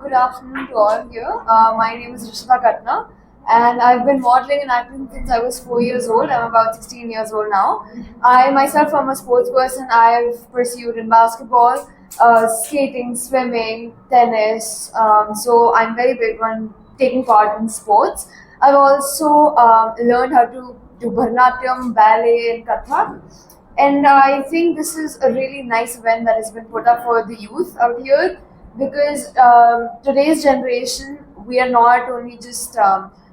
good afternoon to all here. My name is Rishita Katna, and I've been modeling and acting since I was 4 years old. I'm about 16 years old now. I myself am a sports person. I've pursued in basketball, skating, swimming, tennis. So I'm very big on taking part in sports. I've also learned how to do Bharatanatyam, ballet, and Kathak. And I think this is a really nice event that has been put up for the youth out here because today's generation, we are not only just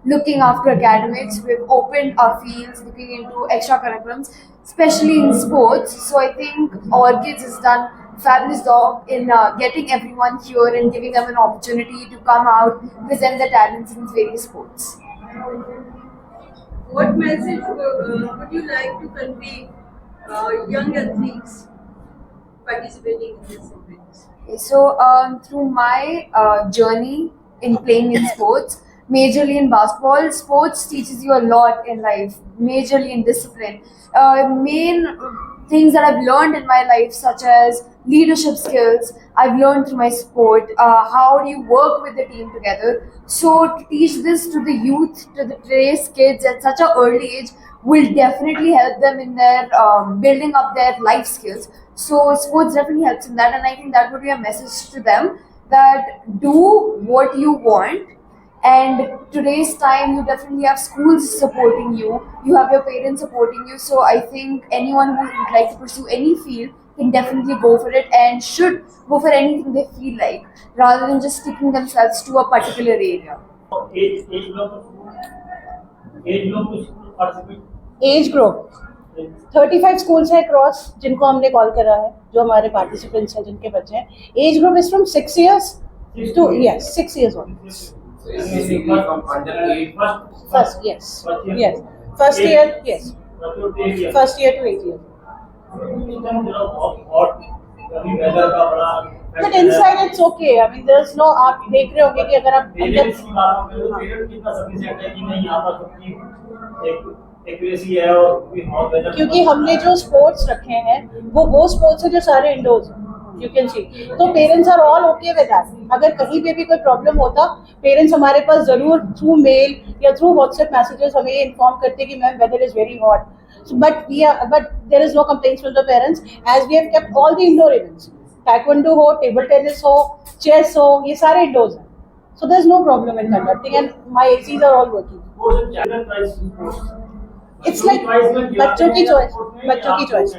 looking after academics, we've opened our fields looking into extracurriculums, especially in sports. So I think Orchids has done a fabulous job in getting everyone here and giving them an opportunity to come out, present their talents in various sports. What message would you like to convey young athletes participating in this event? Okay, so through my journey in playing in sports, majorly in basketball, sports teaches you a lot in life, majorly in discipline. Main things that I've learned in my life, such as leadership skills, I've learned through my sport. How do you work with the team together? So to teach this to the youth, to the today's kids at such an early age, will definitely help them in their building up their life skills. So sports definitely helps in that, and I think that would be a message to them that do what you want. And today's time, you definitely have schools supporting you. You have your parents supporting you. So I think anyone who would like to pursue any field can definitely go for it and should go for anything they feel like, rather than just sticking themselves to a particular area. Age group 35 schools है cross जिनको हमने call करा है, जो हमारे participants हैं, जिनके बच्चे हैं. Age group is from 6 years to 6 years old. So it's basically from under 8 First, yes. First year, yes. First year to 8 years. But inside it's okay. I mean, there's no. आप देख रहे होंगे कि अगर आप अंदर क्योंकि हमने जो स्पोर्ट्स रखे हैं वो स्पोर्ट्स है जो सारे इंडोर्स हैं. You can see. तो parents are all okay with that. अगर कहीं पे भी कोई प्रॉब्लम होता, पेरेंट्स हमारे पास जरूर थ्रू मेल या थ्रू व्हाट्सएप मैसेजेस हमें ये इन्फॉर्म करते कि ma'am weather is very hot. But there is no complaints from the parents as we have kept all the indoor events. taekwondo हो, टेबल टेनिस हो, चेस हो, ये सारे इंडोर्स हैं. So there's no problem in conducting, and my ACs are all working. It's like बच्चों की choice.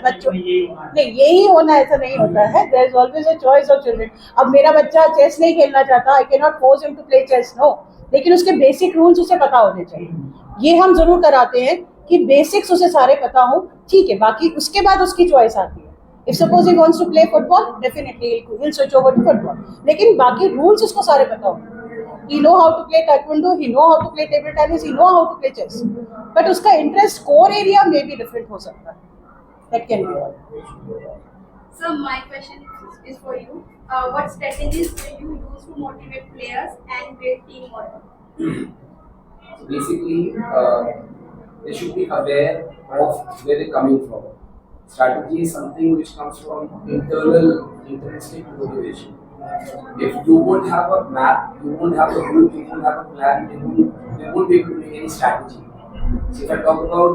बच्चों नहीं, यही होना ऐसा नहीं होता है. There is always a choice of children. अब मेरा बच्चा चेस नहीं खेलना चाहता, I cannot force him to play chess, no. लेकिन उसके बेसिक रूल्स उसे पता होने चाहिए. ये हम जरूर कराते हैं कि बेसिक्स उसे सारे पता हो, ठीक है. बाकी उसके बाद उसकी चॉइस आती है. If suppose he wants to play football, definitely he'll switch over to football. लेकिन बाकी रूल्स उसको सारे पता हो. He know how to play taekwondo, he know how to play table tennis, he know how to play chess. But उसका interest core area may be different हो सकता है. That can be all. So my question is for you. What strategies do you use to motivate players and build teamwork? Basically, they should be aware of where they're coming from. Strategy is something which comes from intrinsic motivation. If you won't have a map, you won't have a route, you won't have a plan, they won't be able to make any strategy. So if I talk about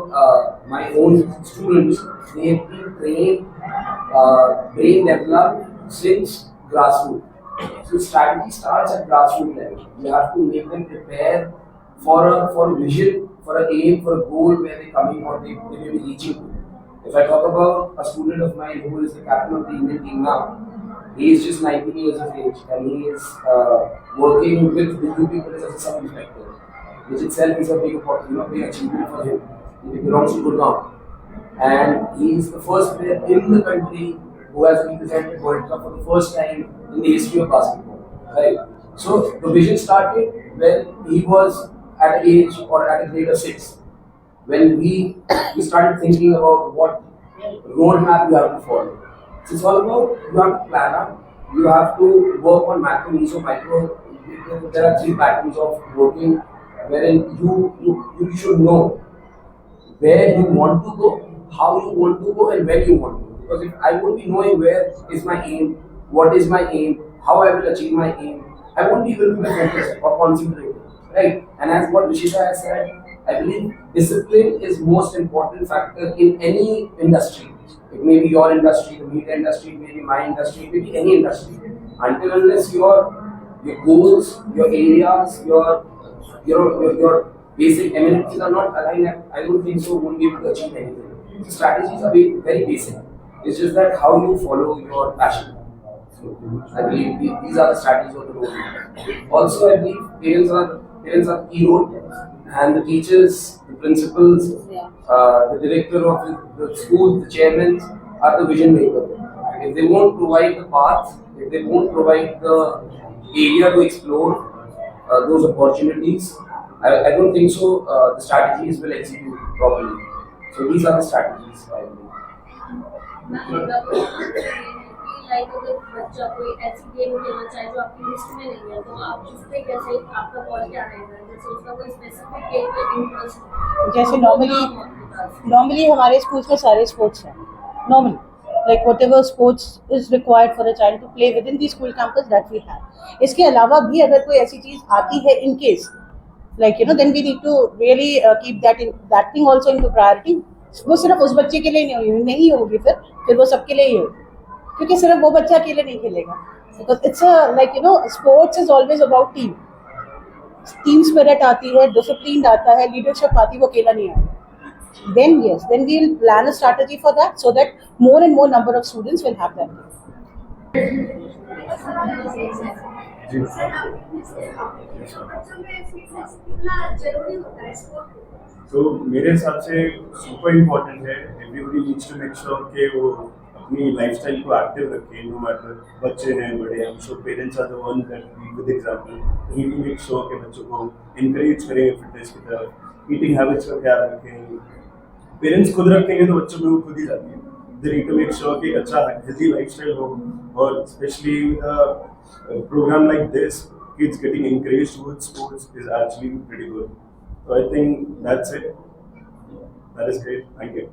my own students, they have been trained, brain developed since grassroots. So strategy starts at grassroots level. You have to make them prepare for a vision, for an aim, for a goal where they're coming or they may be reaching to. If I talk about a student of mine who is the captain of the Indian team now, he is just 19 years of age and he is working with the UP Police as a sub-inspector, which itself is a big achievement for him. He belongs to Gurgaon, and he is the first player in the country who has represented World Cup for the first time in the history of basketball. Right. So the vision started when he was at an age or at a grade of 6. When we started thinking about what roadmap you have to follow. So it's all about you have to plan out, you have to work on macro, meso, micro. There are 3 patterns of working wherein you should know where you want to go, how you want to go, and when you want to go. Because if I won't be knowing where is my aim, what is my aim, how I will achieve my aim, I won't be able to be focused or concentrated, right? And as what Rishita has said, I believe discipline is most important factor in any industry. It may be your industry, the media industry, it may be my industry, it may be any industry. Until unless your goals, your areas, your basic amenities are not aligned, I don't think so. Won't be able to achieve anything. So strategies are very, very basic. It's just that how you follow your passion. So I believe these are the strategies of the role. Also, I believe parents are key role, and the teachers, the principals, Yeah. the director of the school, the chairmen are the vision maker. If they won't provide the path, if they won't provide the area to explore those opportunities, I don't think so. The strategies will execute properly. So these are the strategies I believe. Like अगर बच्चा कोई ऐसी game खेलना चाहे जो आपकी list में नहीं है तो आप उस पे कैसे आपका कॉल क्या रहेगा जैसे उसका कोई स्पेसिफिक गेम पे इंटरेस्ट जैसे नॉर्मली हमारे स्कूल में सारे स्पोर्ट्स हैं normally like whatever sports is required for a child to play within the school campus that we have इसके अलावा भी अगर कोई ऐसी चीज़ आती है in case like you know then we need to really keep that thing also into priority वो सिर्फ उस बच्चे के लिए नहीं होगी फिर वो सबके लिए ही होगी क्योंकि सिर्फ वो बच्चा अकेले नहीं खेलेगा because it's like you no sports is always about team spirit आती है डिसिप्लिन आता है लीडरशिप आती है वो अकेला नहीं आता then yes then we will plan a strategy for that so that more and more number of students will have that sir बच्चों में फिटनेस कितना जरूरी होता है स्पोर्ट तो मेरे हिसाब से सुपर इम्पोर्टेंट है everybody needs to make sure कि वो अपनी लाइफस्टाइल को एक्टिव रखें नो मैटर बच्चे हैं बड़े हैं so parents are the one that lead with example need to make sure कि बच्चों को इनकरेज करें फिटनेस की तरफ ईटिंग हैबिट्स का ख्याल रखें पेरेंट्स खुद रखेंगे तो बच्चों में वो खुद ही जाती है they need to make sure कि अच्छा हेल्दी लाइफस्टाइल हो और specially with a programme like this kids getting encouraged towards sports is actually pretty good. So I think that's it. That is great. Thank you.